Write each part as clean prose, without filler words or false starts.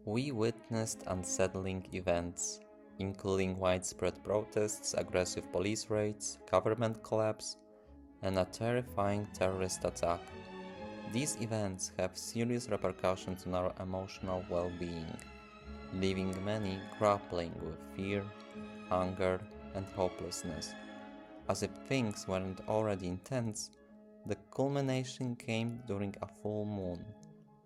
We witnessed unsettling events, including widespread protests, aggressive police raids, government collapse, and a terrifying terrorist attack. These events have serious repercussions on our emotional well-being, leaving many grappling with fear, anger, and hopelessness. As if things weren't already intense, the culmination came during a full moon.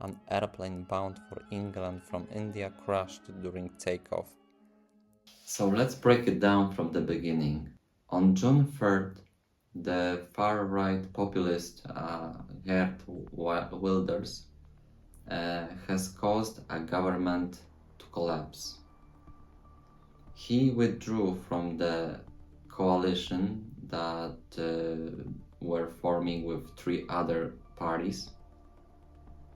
An airplane bound for England from India crashed during takeoff. So let's break it down from the beginning. On June 3rd, the far-right populist Geert Wilders has caused a government to collapse. He withdrew from the coalition that were forming with three other parties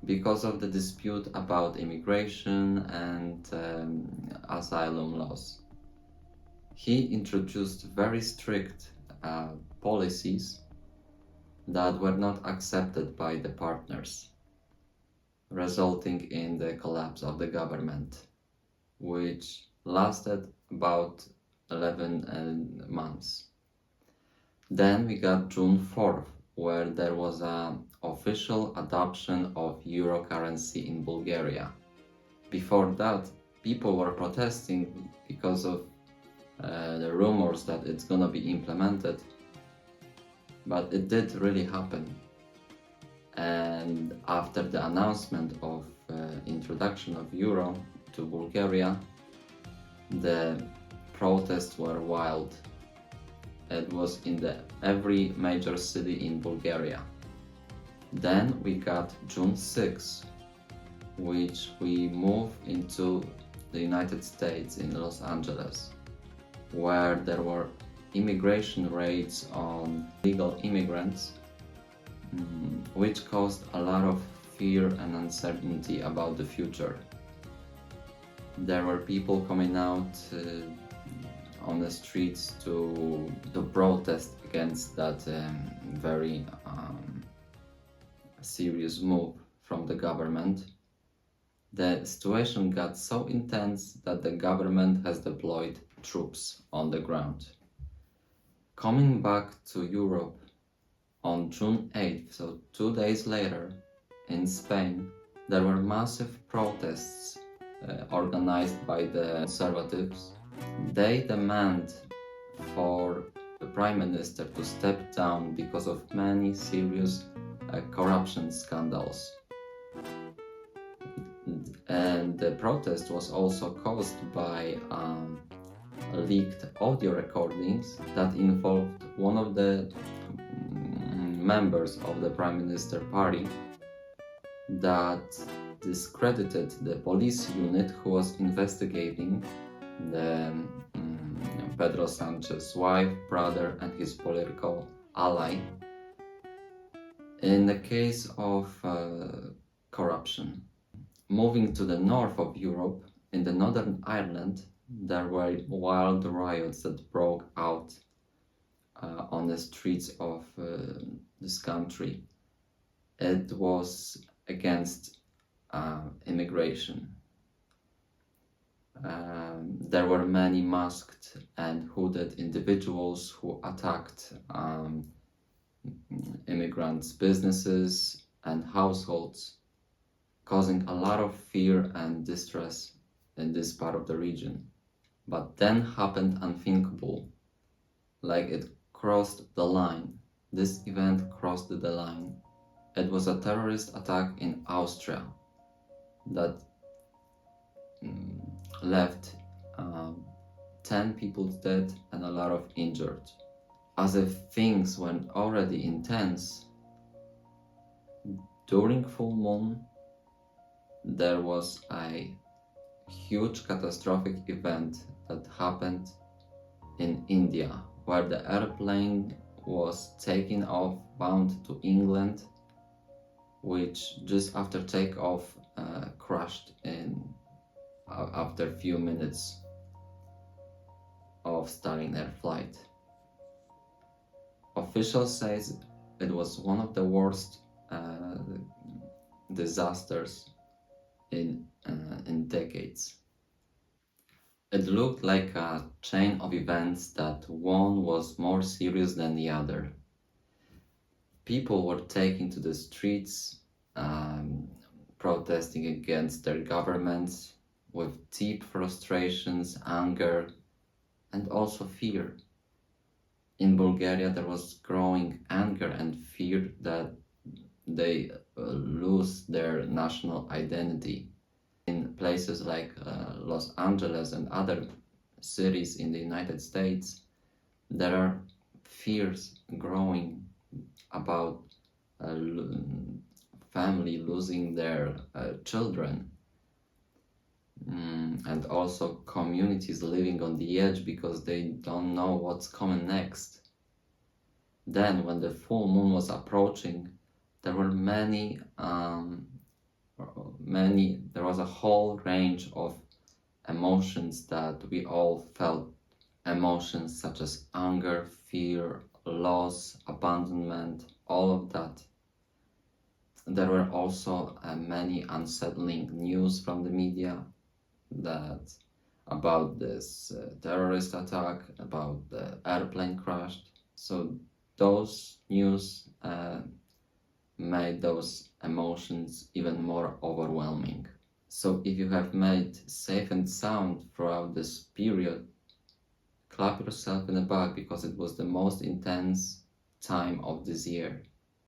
because of the dispute about immigration and asylum laws. He introduced very strict policies that were not accepted by the partners, resulting in the collapse of the government, which lasted about 11 months. Then we got June 4th, where there was an official adoption of euro currency in Bulgaria. Before that, people were protesting because of the rumors that it's gonna be implemented, but it did really happen. And after the announcement of introduction of euro to Bulgaria, the protests were wild. It was in every major city in Bulgaria. Then we got June 6, which we moved into the United States in Los Angeles, where there were immigration raids on legal immigrants, which caused a lot of fear and uncertainty about the future. There were people coming out on the streets to protest against that very serious move from the government. The situation got so intense that the government has deployed troops on the ground. Coming back to Europe on June 8th, so 2 days later, in Spain, there were massive protests organized by the conservatives. They demand for the Prime Minister to step down because of many serious corruption scandals. And the protest was also caused by leaked audio recordings that involved one of the members of the Prime Minister party that discredited the police unit who was investigating the Pedro Sanchez's wife, brother, and his political ally in the case of corruption. Moving to the north of Europe, in the Northern Ireland, there were wild riots that broke out on the streets of this country. It was against immigration. There were many masked and hooded individuals who attacked immigrants' businesses and households, causing a lot of fear and distress in this part of the region. But then happened unthinkable, like it crossed the line. This event crossed the line. It was a terrorist attack in Austria that left 10 people dead and a lot of injured. As if things weren't already intense, during full moon there was a huge catastrophic event that happened in India, where the airplane was taking off bound to England, which just after takeoff crashed after a few minutes of starting their flight. Officials say it was one of the worst disasters in decades. It looked like a chain of events that one was more serious than the other. People were taking to the streets, um, protesting against their governments with deep frustrations, anger, and also fear. In Bulgaria, there was growing anger and fear that they lose their national identity. In places like Los Angeles and other cities in the United States, there are fears growing about family losing their children, and also communities living on the edge because they don't know what's coming next. Then, when the full moon was approaching, there were there was a whole range of emotions that we all felt. Emotions such as anger, fear, loss, abandonment, all of that. There were also many unsettling news from the media that about this terrorist attack, about the airplane crash. So those news made those emotions even more overwhelming. So if you have made safe and sound throughout this period, clap yourself in the back because it was the most intense time of this year.